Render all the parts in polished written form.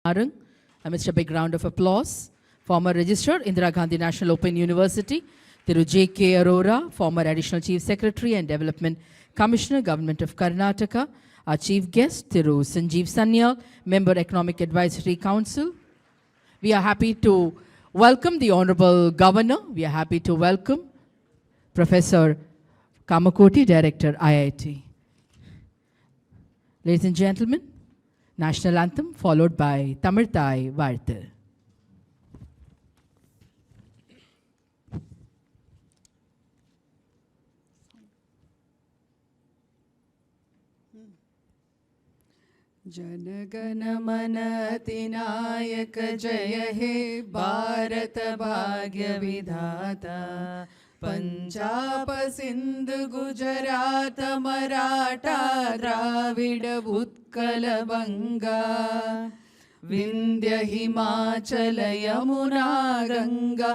Arung, amidst a big round of applause. Former Registrar, Indira Gandhi National Open University, Thiru J.K. Arora, former Additional Chief Secretary and Development Commissioner, Government of Karnataka. Our chief guest, Thiru Sanjeev Sanyal, Member Economic Advisory Council. We are happy to welcome the Honorable Governor. We are happy to welcome Professor Kamakoti, Director, IIT. Ladies and gentlemen, National Anthem followed by Tamil Thai Varthu. जनगण मन अतिनायक जय हे भारत भाग्य विधाता पंजाब सिंध गुजरात मराठा द्राविड उत्कल बंगा विंध्य हिमाचल यमुना गंगा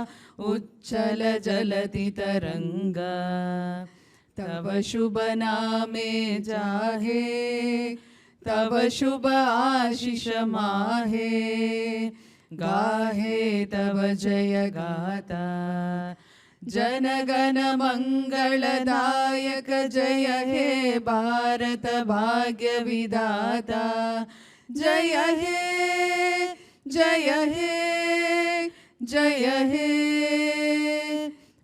उच्चल जलति तरंगा तव शुभ नामे जाहे तब शुभ आशीष माहे गाहे तब जय गाता जनगण मंगलदायक जय हे भारत भाग्य विधाता जय हे जय हे जय हे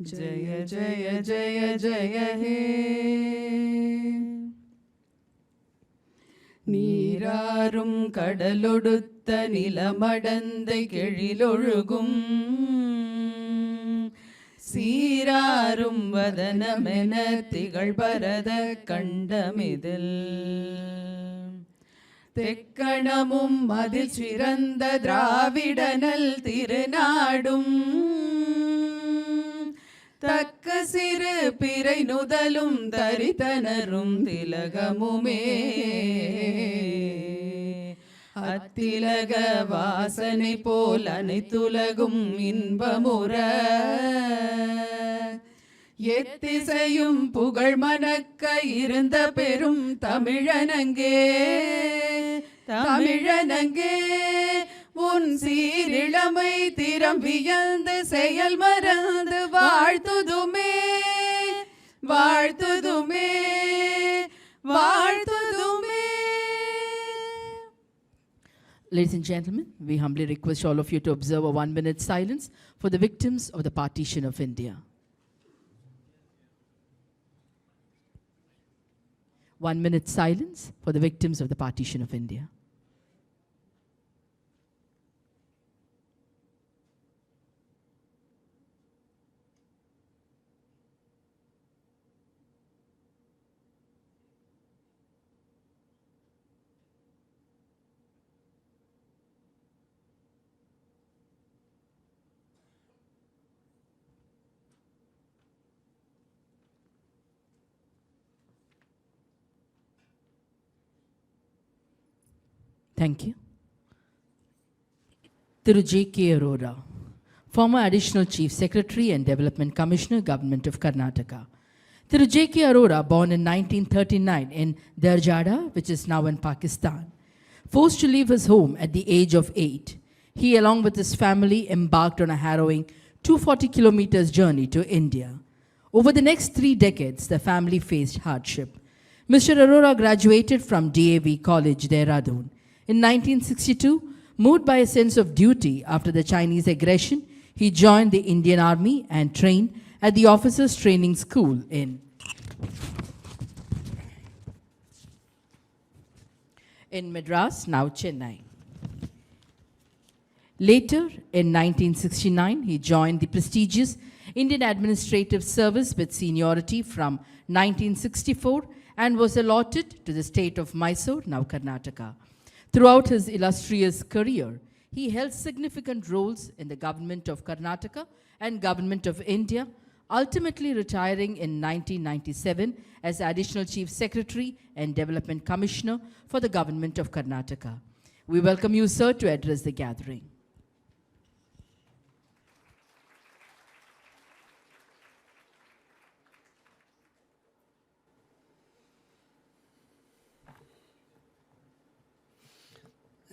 जय जय जय जय हे நீராறும் கடலொடுத்த நிலமடந்தை கெழிலொழுகும் சீராறும் வதனமென திகழ் பரத கண்டமிதில் தெக்கணமும் அதில் சிறந்த திராவிடனல் திருநாடும் தக்க சிறு பிறை நுதலும் தரித்தனரும் திலகமுமே அத்திலக வாசனை போல் அனைத்துலகும் இன்பமுற எத்திசையும் புகழ் மணக்க இருந்த பெரும் தமிழனங்கே தமிழனங்கே உன் சீரிழமை திறம் வியந்து செயல் மறந்து வாழ்த்துதுமே வாழ்த்துதுமே வாழ்த்துதுமே. Ladies and gentlemen, we humbly request all of you to observe a 1-minute silence for the victims of the partition of India. 1-minute silence for the victims of the partition of India. Thank you. Thiru J.K. Arora, former Additional Chief Secretary and Development Commissioner, Government of Karnataka. Thiru J.K. Arora, born in 1939 in Darjada, which is now in Pakistan. Forced to leave his home at the age of 8, he, along with his family, embarked on a harrowing 240 kilometers journey to India. Over the next 3 decades, the family faced hardship. Mr. Arora graduated from DAV College, Dehradun. In 1962, moved by a sense of duty after the Chinese aggression, he joined the Indian Army and trained at the Officers Training School in Madras, now Chennai. Later, in 1969, he joined the prestigious Indian Administrative Service with seniority from 1964 and was allotted to the state of Mysore, now Karnataka. Throughout his illustrious career, he held significant roles in the government of Karnataka and government of India, ultimately retiring in 1997 as Additional Chief Secretary and Development Commissioner for the government of Karnataka. We welcome you, sir, to address the gathering.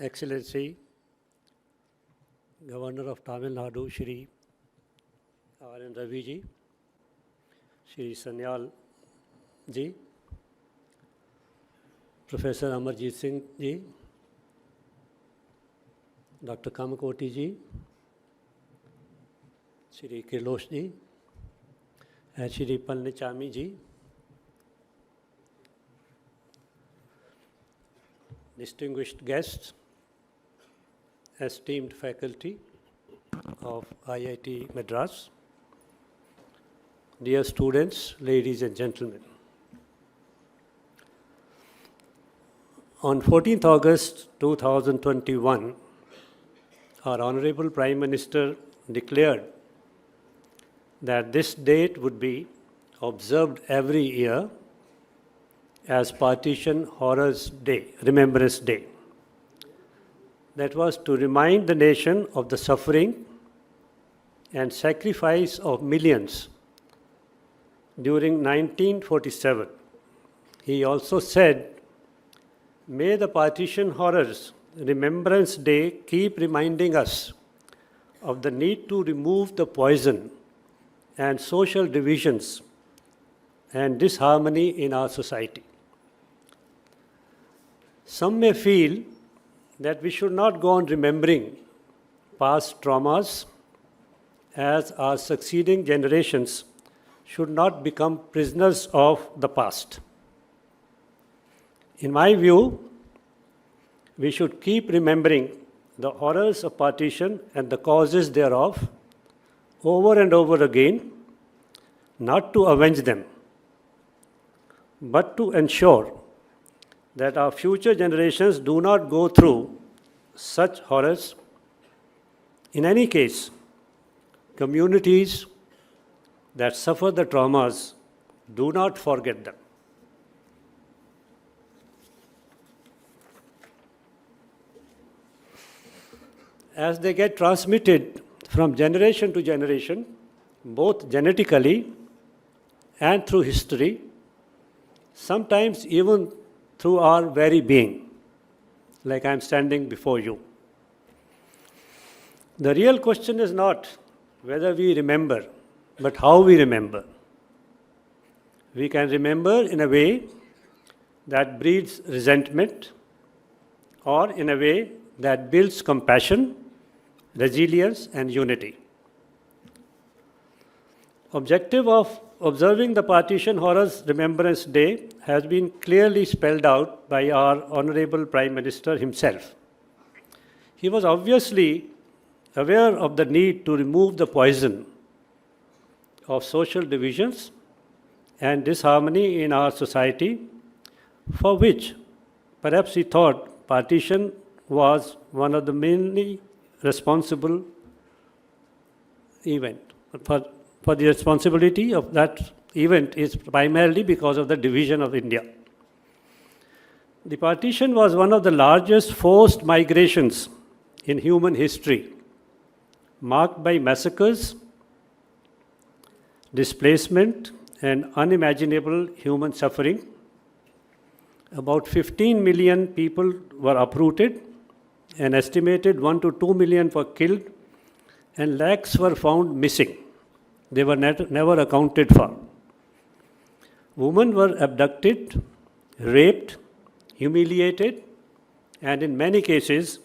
Excellency, Governor of Tamil Nadu, Shri R.N. Ravi ji, Shri Sanyal ji, Professor Amarjit Singh ji, Dr. Kamakoti ji, Shri Kirlosh ji, and Shri Palnichami ji, distinguished guests, esteemed faculty of IIT Madras, dear students, ladies and gentlemen. On 14th August 2021, our Honorable Prime Minister declared that this date would be observed every year as Partition Horrors Remembrance Day. That was to remind the nation of the suffering and sacrifice of millions during 1947. He also said, "May the Partition Horrors Remembrance Day keep reminding us of the need to remove the poison and social divisions and disharmony in our society." Some may feel that we should not go on remembering past traumas, as our succeeding generations should not become prisoners of the past. In my view, we should keep remembering the horrors of partition and the causes thereof over and over again, not to avenge them, but to ensure that our future generations do not go through such horrors. In any case, communities that suffer the traumas do not forget them. As they get transmitted from generation to generation, both genetically and through history, sometimes even through our very being, like I am standing before you. The real question is not whether we remember, but how we remember. We can remember in a way that breeds resentment, or in a way that builds compassion, resilience, and unity. Objective of observing the Partition Horrors Remembrance Day has been clearly spelled out by our Honorable Prime Minister himself. He was obviously aware of the need to remove the poison of social divisions and disharmony in our society, for which perhaps he thought partition was one of the mainly responsible event. For the responsibility of that event is primarily because of the division of India. The partition was one of the largest forced migrations in human history, marked by massacres, displacement, and unimaginable human suffering. About 15 million people were uprooted, an estimated 1 to 2 million were killed, and lakhs were found missing. They were never accounted for. Women were abducted, raped, humiliated, and in many cases,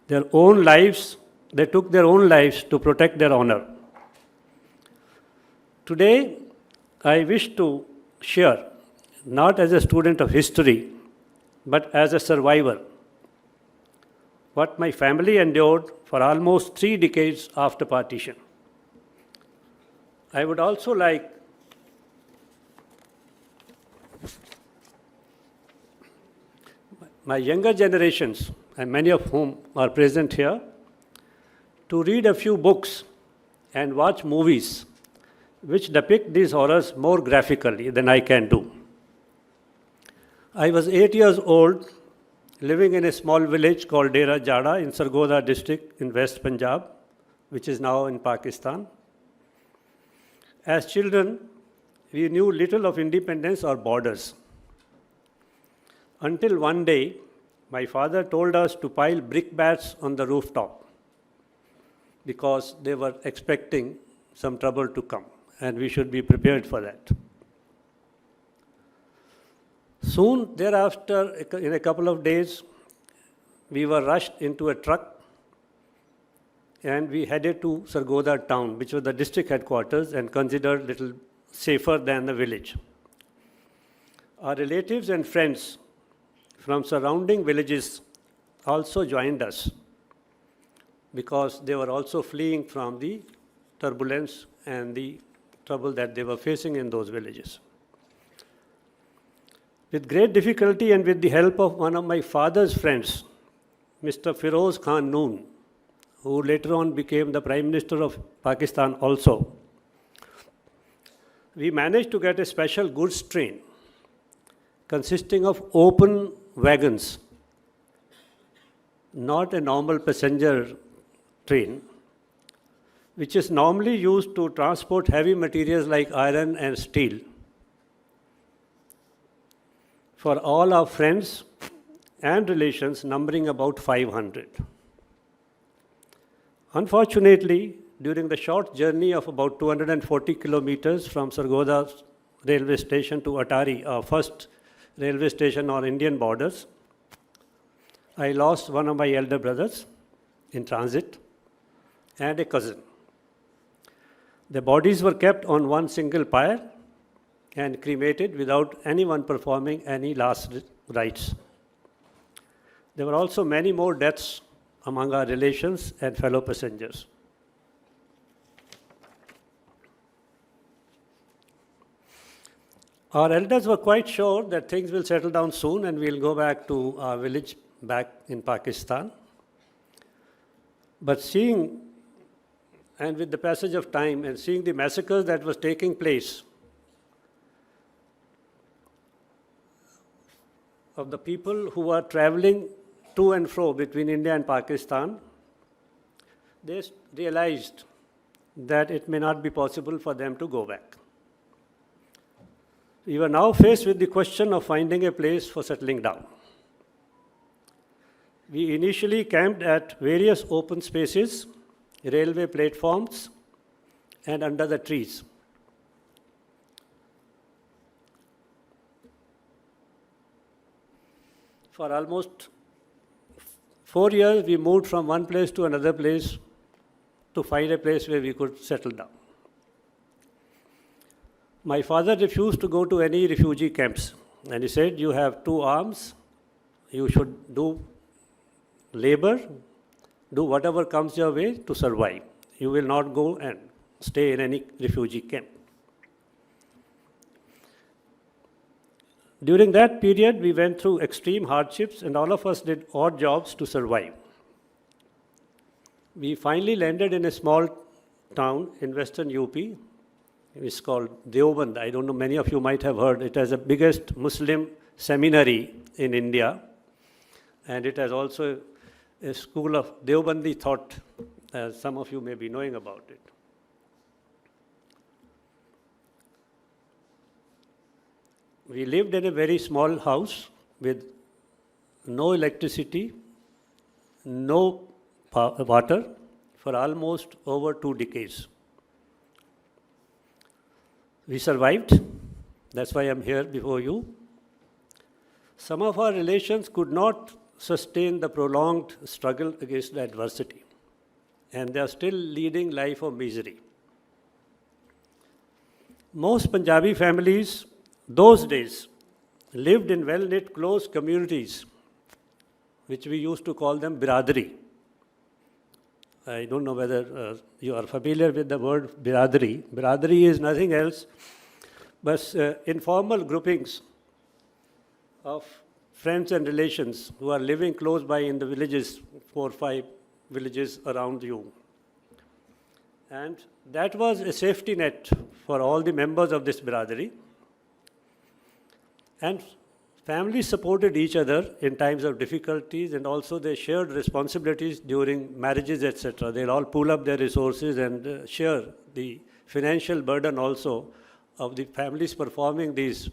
they took their own lives to protect their honor. Today, I wish to share, not as a student of history, but as a survivor, what my family endured for almost 3 decades after partition. I would also like my younger generations, and many of whom are present here, to read a few books and watch movies which depict these horrors more graphically than I can do. I was 8 years old, living in a small village called Dera Jada in Sargodha district in West Punjab, which is now in Pakistan. As children, we knew little of independence or borders. Until one day, my father told us to pile brickbats on the rooftop. because they were expecting some trouble to come, and we should be prepared for that. Soon thereafter, in a couple of days, we were rushed into a truck and we headed to Sargodha town, which was the district headquarters and considered a little safer than the village. Our relatives and friends from surrounding villages also joined us because they were also fleeing from the turbulence and the trouble that they were facing in those villages. With great difficulty and with the help of one of my father's friends, Mr. Firoz Khan Noon, who later on became the Prime Minister of Pakistan also, we managed to get a special goods train consisting of open wagons, not a normal passenger train, which is normally used to transport heavy materials like iron and steel, for all our friends and relations numbering about 500. Unfortunately, during the short journey of about 240 kilometers from Sargodha railway station to Atari, our first railway station on Indian borders, I lost one of my elder brothers in transit and a cousin. The bodies were kept on one single pyre and cremated without anyone performing any last rites. There were also many more deaths among our relations and fellow passengers. Our elders were quite sure that things will settle down soon and we'll go back to our village back in Pakistan. But seeing, and with the passage of time and seeing the massacres that was taking place of the people who were traveling to and fro between India and Pakistan, they realized that it may not be possible for them to go back. We were now faced with the question of finding a place for settling down. We initially camped at various open spaces, railway platforms, and under the trees. For almost 4 years, we moved from one place to another place to find a place where we could settle down. My father refused to go to any refugee camps, and he said, "You have 2 arms, you should do labor, do whatever comes your way to survive. You will not go and stay in any refugee camp." During that period, we went through extreme hardships and all of us did odd jobs to survive. We finally landed in a small town in western UP. It's called Deoband. I don't know, many of you might have heard. It has the biggest Muslim seminary in India. And it has also a school of Deobandi thought, as some of you may be knowing about it. We lived in a very small house with no electricity, no water for almost over 2 decades. We survived. That's why I'm here before you. Some of our relations could not sustain the prolonged struggle against the adversity, and they are still leading life of misery. Most Punjabi families those days lived in well-knit close communities, which we used to call them biradari. I don't know whether you are familiar with the word biradari. Biradari is nothing else but informal groupings of friends and relations who are living close by in the villages, 4 or 5 villages around you. And that was a safety net for all the members of this biradari. And families supported each other in times of difficulties, and also they shared responsibilities during marriages, etc. They'll all pool up their resources and share the financial burden also of the families performing these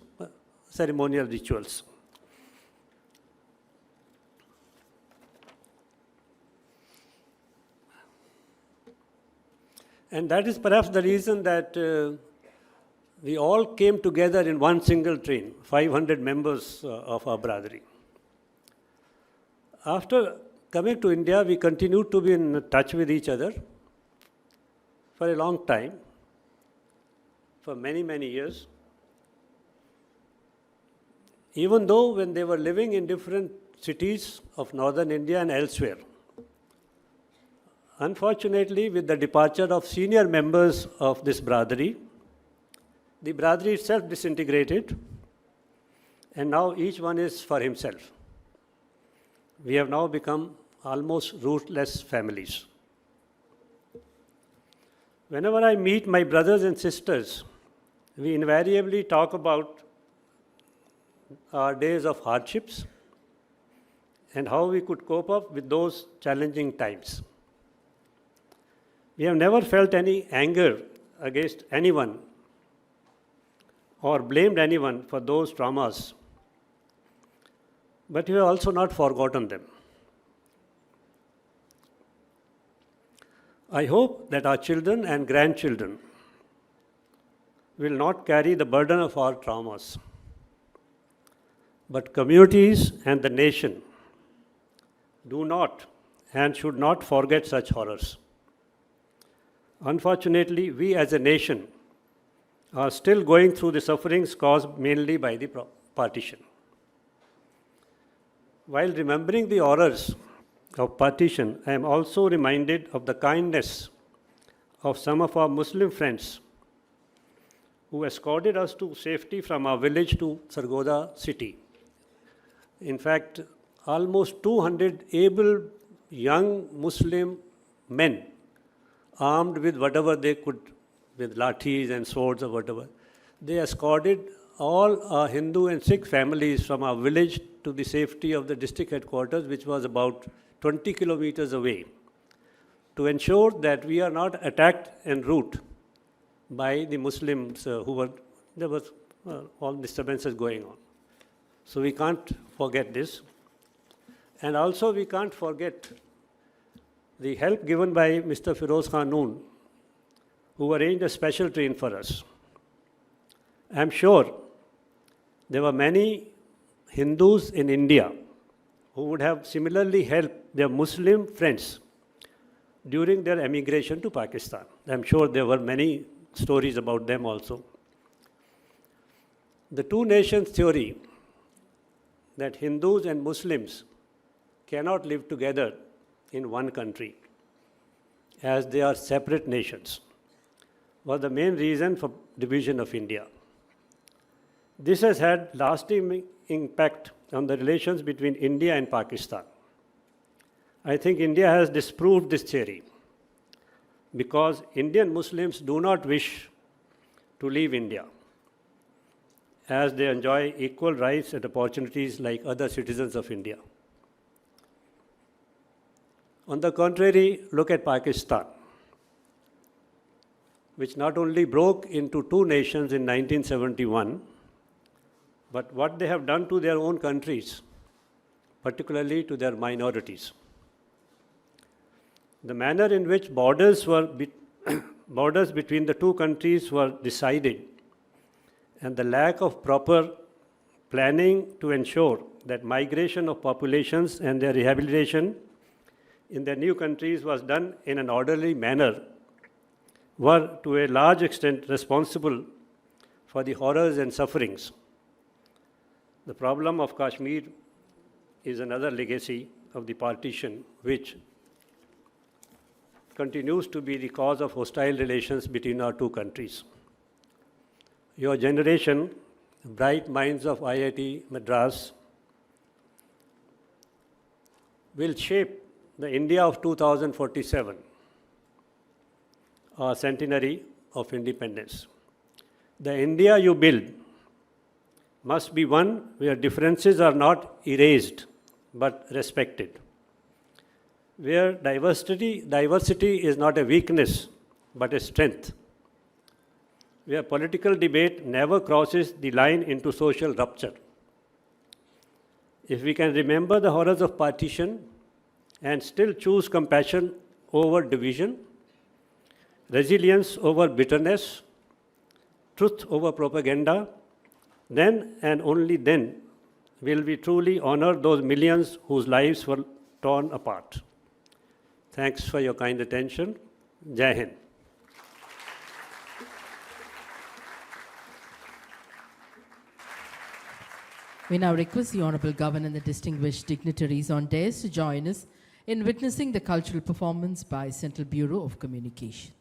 ceremonial rituals. And that is perhaps the reason that we all came together in one single train, 500 members of our brotherhood. After coming to India, we continued to be in touch with each other for a long time, for many, many years. Even though when they were living in different cities of northern India and elsewhere. Unfortunately, with the departure of senior members of this brotherhood, the brotherhood itself disintegrated, and now each one is for himself. We have now become almost rootless families. Whenever I meet my brothers and sisters, we invariably talk about our days of hardships and how we could cope up with those challenging times. We have never felt any anger against anyone or blamed anyone for those traumas, but we have also not forgotten them. I hope that our children and grandchildren will not carry the burden of our traumas, but communities and the nation do not and should not forget such horrors. Unfortunately, we as a nation are still going through the sufferings caused mainly by the partition. While remembering the horrors of partition, I am also reminded of the kindness of some of our Muslim friends who escorted us to safety from our village to Sargodha city. In fact, almost 200 able young Muslim men, armed with whatever they could, with lathis and swords or whatever, they escorted all our Hindu and Sikh families from our village to the safety of the district headquarters, which was about 20 kilometers away, to ensure that we are not attacked en route by the Muslims there was all disturbances going on. So we can't forget this. And also we can't forget the help given by Mr. Firoz Khan Noon, who arranged a special train for us. I'm sure there were many Hindus in India who would have similarly helped their Muslim friends during their emigration to Pakistan. I'm sure there were many stories about them also. The two nations theory that Hindus and Muslims cannot live together in one country as they are separate nations was the main reason for division of India. This has had lasting impact on the relations between India and Pakistan. I think India has disproved this theory because Indian Muslims do not wish to leave India as they enjoy equal rights and opportunities like other citizens of India. On the contrary, look at Pakistan, which not only broke into two nations in 1971, but what they have done to their own countries, particularly to their minorities. The manner in which borders between the two countries were decided and the lack of proper planning to ensure that migration of populations and their rehabilitation in their new countries was done in an orderly manner were to a large extent responsible for the horrors and sufferings. The problem of Kashmir is another legacy of the partition, which continues to be the cause of hostile relations between our two countries. Your generation, bright minds of IIT Madras, will shape the India of 2047, our centenary of independence. The India you build must be one where differences are not erased but respected, where diversity is not a weakness but a strength, where political debate never crosses the line into social rupture. If we can remember the horrors of partition and still choose compassion over division, resilience over bitterness, truth over propaganda, then and only then will we truly honor those millions whose lives were torn apart. Thanks for your kind attention. Jai Hind. We now request the Honorable Governor and the distinguished dignitaries on dais to join us in witnessing the cultural performance by Central Bureau of Communication.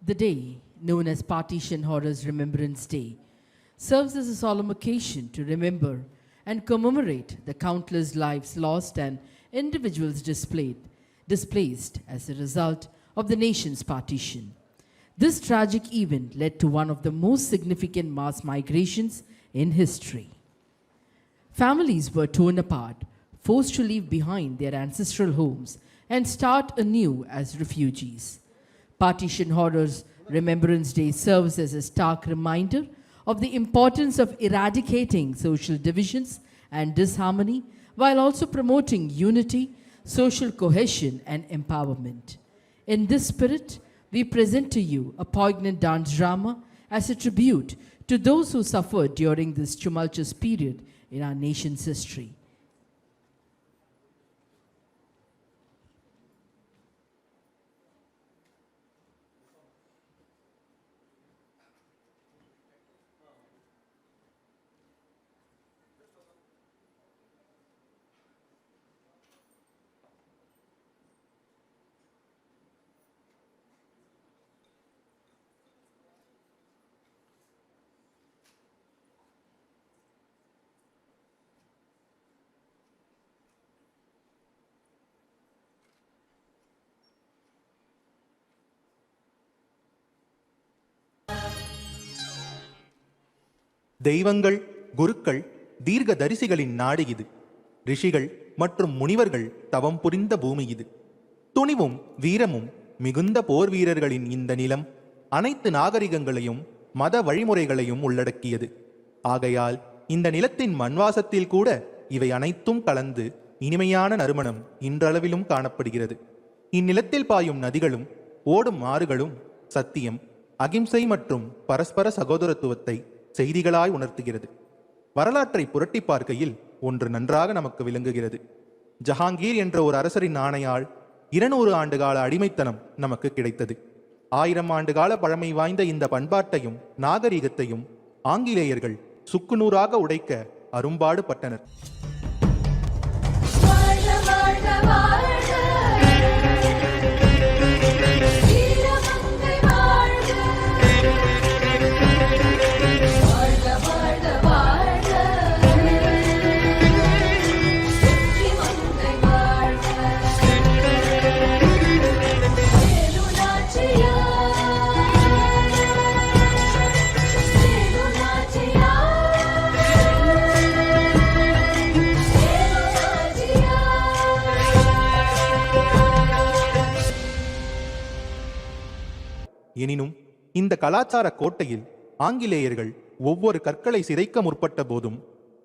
The day, known as Partition Horrors Remembrance Day, serves as a solemn occasion to remember and commemorate the countless lives lost and individuals displaced as a result of the nation's partition. This tragic event led to one of the most significant mass migrations in history. Families were torn apart, forced to leave behind their ancestral homes and start anew as refugees. Partition Horrors Remembrance Day serves as a stark reminder of the importance of eradicating social divisions and disharmony while also promoting unity, social cohesion, and empowerment. In this spirit, we present to you a poignant dance drama as a tribute to those who suffered during this tumultuous period in our nation's history. தெய்வங்கள், குருக்கள், தீர்க்க தரிசிகளின் நாடு இது. ரிஷிகள் மற்றும் முனிவர்கள் தவம் புரிந்த பூமி இது. துணிவும் வீரமும் மிகுந்த போர் வீரர்களின் இந்த நிலம் அனைத்து நாகரிகங்களையும் மத வழிமுறைகளையும் உள்ளடக்கியது. ஆகையால் இந்த நிலத்தின் மண்வாசத்தில் கூட இவை அனைத்தும் கலந்து இனிமையான நறுமணம் இன்றளவிலும் காணப்படுகிறது. இந்நிலத்தில் பாயும் நதிகளும் ஓடும் ஆறுகளும் சத்தியம், அகிம்சை மற்றும் பரஸ்பர சகோதரத்துவத்தை செய்திகளாய் உணர்த்துகிறது. வரலாற்றை புரட்டி பார்க்கையில் ஒன்று நன்றாக நமக்கு விளங்குகிறது. ஜஹாங்கீர் என்ற ஒரு அரசரின் ஆணையால் 200 ஆண்டுகால அடிமைத்தனம் நமக்கு கிடைத்தது. 1000 ஆண்டுகால பழமை வாய்ந்த இந்த பண்பாட்டையும் நாகரிகத்தையும் ஆங்கிலேயர்கள் சுக்குநூறாக உடைக்க அரும்பாடு பட்டனர். எனினும் இந்த கலாச்சார கோட்டையில் ஆங்கிலேயர்கள் ஒவ்வொரு கற்களை சிதைக்க முற்பட்ட போதும்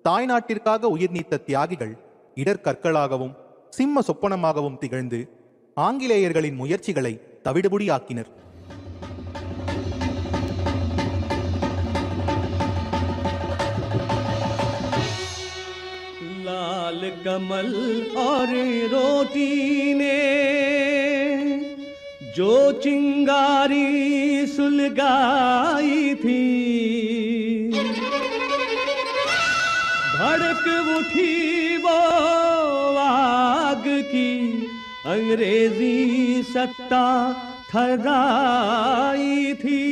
தாய்நாட்டிற்காக உயிர் நீத்த தியாகிகள் இடர்கற்களாகவும் சிம்ம சொப்பனமாகவும் திகழ்ந்து ஆங்கிலேயர்களின் முயற்சிகளை தவிடுபொடியாக்கினர். लाल कमल और रोटी ने जो चिंगारी सुलगाई थी, भड़क उठी वो आग की अंग्रेजी सत्ता थर्राई थी।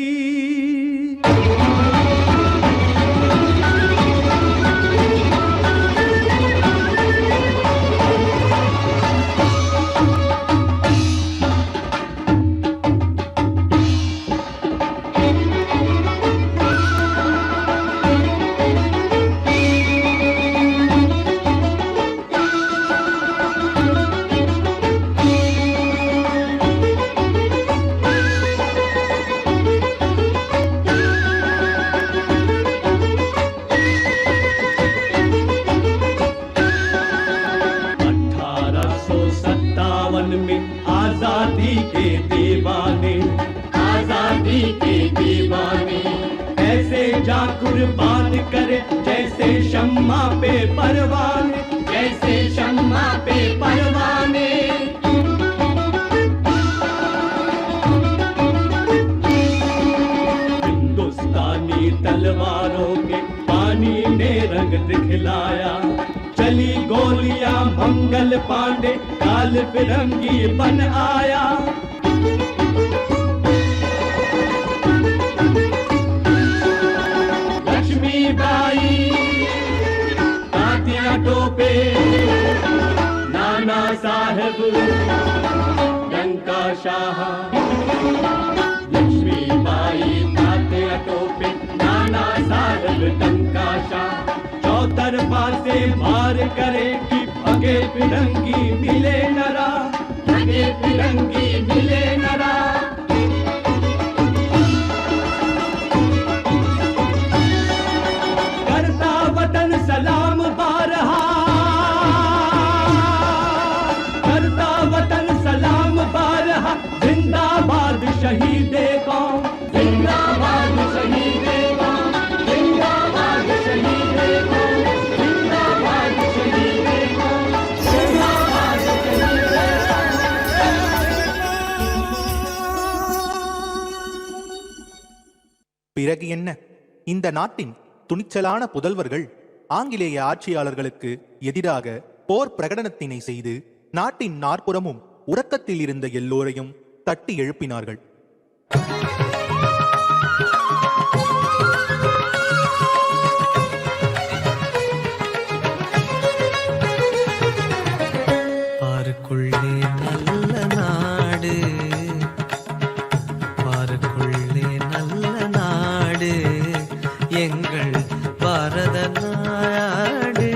कुर्बान करे जैसे शम्मा पे परवाने, जैसे शम्मा पे परवाने। हिंदुस्तानी तलवारों के पानी ने रंग दिखलाया, चली गोलियां मंगल पांडे काल फिरंगी बन आया। टोपे नाना साहेब डंका शाह, लक्ष्मीबाई तात्या टोपे नाना साहेब डंका शाह। चौतरफा से मार करे कि भगे फिरंगी मिले नरा, भगे फिरंगी मिले नरा। करता वतन सलाम बारहा, करता वतन सलाम बारहा। जिंदाबाद शहीदे कौम, जिंदाबाद शहीदे कौम, जिंदाबाद शहीदे कौम, जिंदाबाद शहीदे कौम, जिंदाबाद शहीदे कौम। பிறகு என்ன, இந்த நாட்டின் துணிச்சலான புதல்வர்கள் ஆங்கிலேய ஆட்சியாளர்களுக்கு எதிராக போர் பிரகடனத்தினை செய்து நாட்டின் நாற்புறமும் உறக்கத்தில் இருந்த எல்லோரையும் தட்டி எழுப்பினார்கள். பாருக்குள்ளே நல்ல நாடு, பாருக்குள்ளே நல்ல நாடு எங்கள் பாரத நாடு,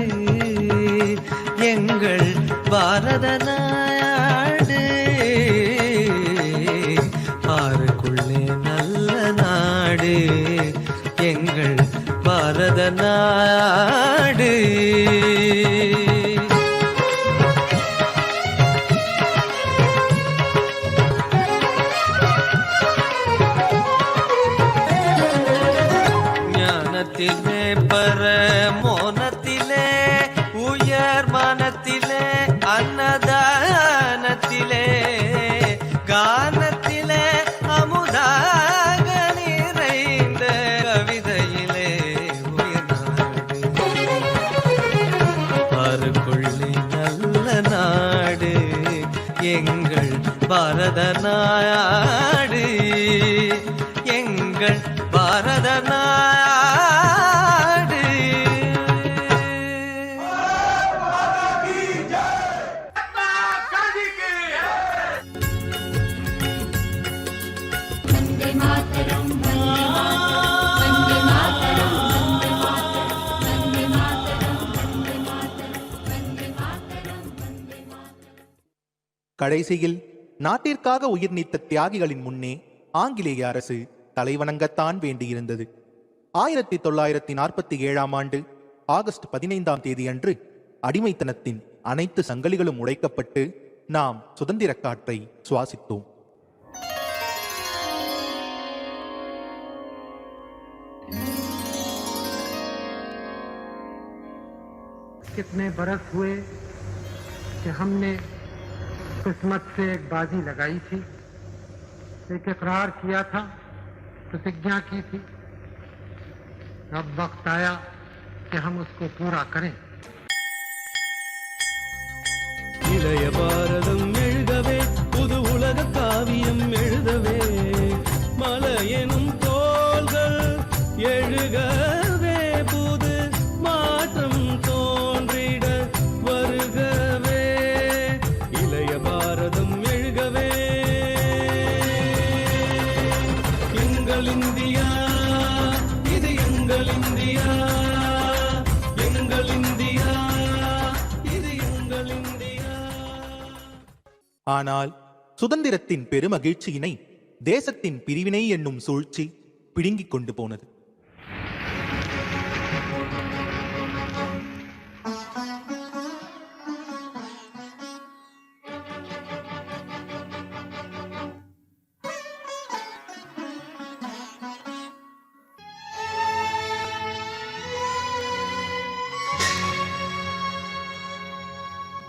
எங்கள் பாரத நாடு. பாருக்குள்ளே நல்ல நாடு எங்கள் பாரத நாடு. ஞானத்திலே பரமோனத்திலே உயர் மனத்திலே அன்னதானத்திலே கானத்திலே அமுதாக நிறைந்த கவிதையிலே உயர்நாடு. பாருக்குள்ளே நல்ல நாடு எங்கள் பாரத நாடு, எங்கள் பாரத நாடு. கடைசியில் நாட்டிற்காக உயிர் நீத்த தியாகிகளின் முன்னே ஆங்கிலேய அரசு தலைவணங்கத்தான் வேண்டியிருந்தது. 1947 ஆண்டு ஆகஸ்ட் 15 அன்று அடிமைத்தனத்தின் அனைத்து சங்கிலிகளும் உடைக்கப்பட்டு நாம் சுதந்திர காற்றை சுவாசித்தோம். कितने बरस हुए कि हमने किस्मत से एक बाजी लगाई थी, एक इकरार किया था, प्रतिज्ञा की थी। अब वक्त आया कि हम उसको पूरा करें। இளைய பாரதம் எழுதவே புது உலக காவியம் எழுதவே மலையெனும் தோள்கள் எழுகவே புது மாற்றம் தோன்றிட வருகவே இளைய பாரதம் எழுகவே எங்கள் இந்தியா இது எங்கள் இந்தியா எங்கள் இந்தியா இது எங்கள் இந்தியா. ஆனால் சுதந்திரத்தின் பெருமகிழ்ச்சியினை தேசத்தின் பிரிவினை என்னும் சூழ்ச்சி பிடுங்கிக் கொண்டு போனது.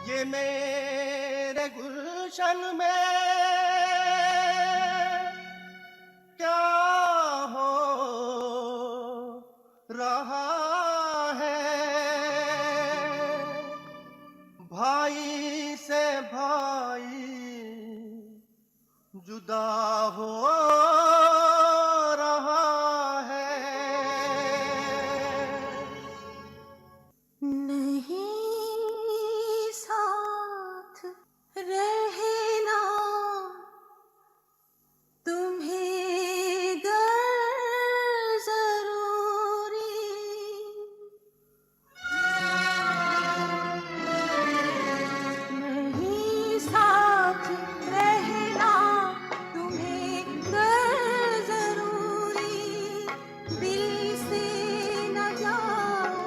ये मेरे गुलशन में क्या हो रहा है, भाई से भाई जुदा हो रहा है. नहीं साथ रहना तुम्हें गर जरूरी, नहीं साथ रहना तुम्हें गर जरूरी, दिल से न जाओ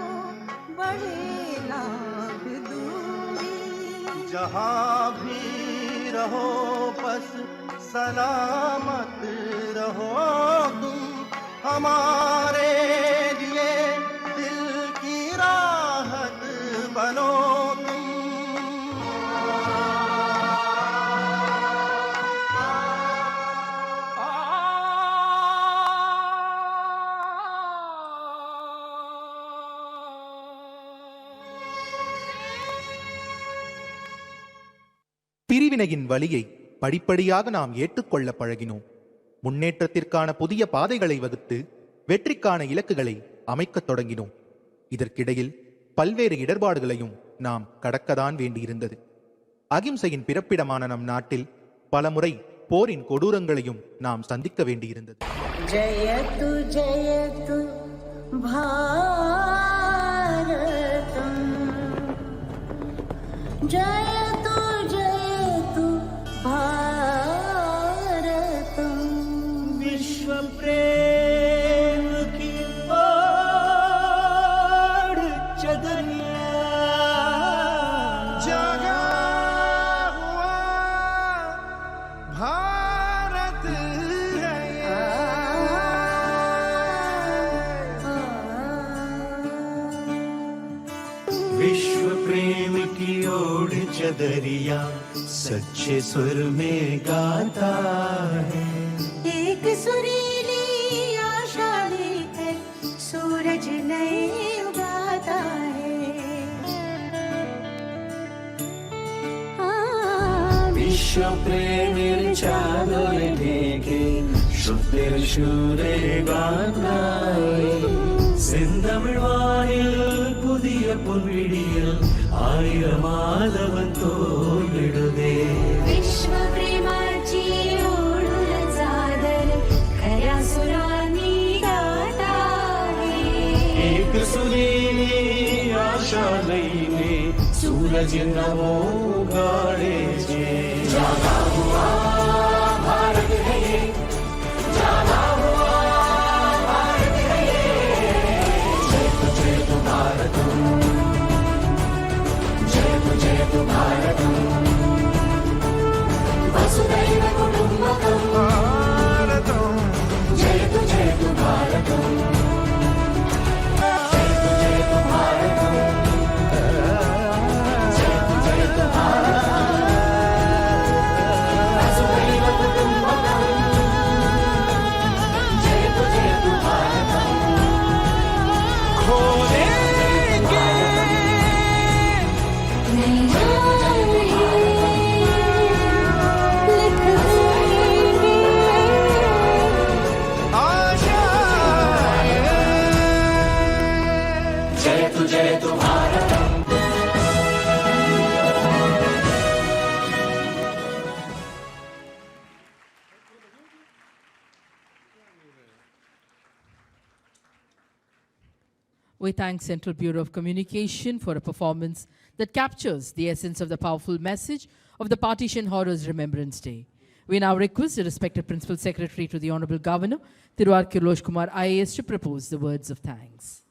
बढ़े लाभ दूरी. जहाँ भी रहो बस सलामत रहो तुम हमारे लिए दिल की राहत बनो तुम. பிரிவினையின் வழியை படிப்படியாக நாம் ஏற்றுக்கொள்ள பழகினோம். முன்னேற்றத்திற்கான புதிய பாதைகளை வகுத்து வெற்றிக்கான இலக்குகளை அமைக்கத் தொடங்கினோம். இதற்கிடையில் பல்வேறு இடர்பாடுகளையும் நாம் கடக்கத்தான் வேண்டியிருந்தது. அகிம்சையின் பிறப்பிடமான நம் நாட்டில் பலமுறை போரின் கொடூரங்களையும் நாம் சந்திக்க வேண்டியிருந்தது. जयतु जयतु भारतम्, जयतु जयतु भारतम्. विश्व प्रेम की बाढ़ चदरिया जागा हुआ भारत है ये. विश्व प्रेम की ओढ़ चदरिया सच्चे सुर में गाता है. एक सुरीली आशा लेकर सूरज नए उगाता है. विश्व प्रेमीर चादर ढेके शुद्धिर शूरे गानाई செந்தமிழ்வானில் புதிய பொன்விடியில் ஆயிரமாதவன் தோன்றிடுதே. विश्व प्रेमाची ओढून चादर खऱ्या सुरांनी गाता है. एक सुरीली आशा लईने सूरज नवो गाड़े छे. जागा हुआ भारत है ये, जागा हुआ भारत है ये. जय तु भारत, जय तु भारत. वसुधैव कुटुम्बकं भारतं. जय तु भारत, जय तु Bharat. We thank Central Bureau of Communication for a performance that captures the essence of the powerful message of the Partition Horrors Remembrance Day. We now request the respected Principal Secretary to the Honorable Governor, Thiru R. Kirosh Kumar IAS, to propose the words of thanks.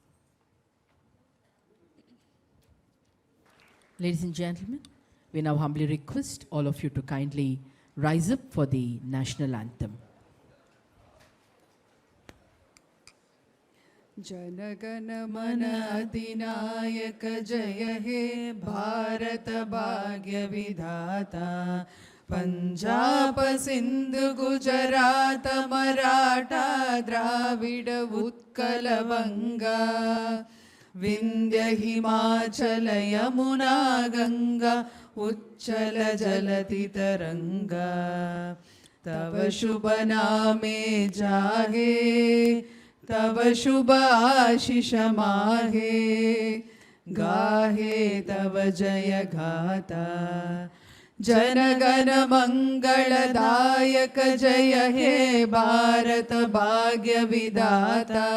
Ladies and gentlemen, we now humbly request all of you to kindly rise up for the national anthem. जनगण मन अधिनायक जय हे भारत भाग्य विधाता पंजाब सिंध गुजरात मराठा द्राविड उत्कल बंगा विंध्य हिमाचल यमुना गंगा उच्चल जलति तरंगा तव शुभ नामे जागे तव शुभ आशीष माहे गाहे तव जय गाथा जनगण मंगलदायक जय हे भारत भाग्य विधाता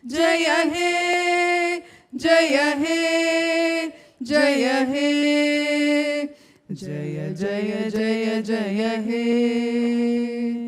जय हे जय हे जय हे जय जय जय जय हे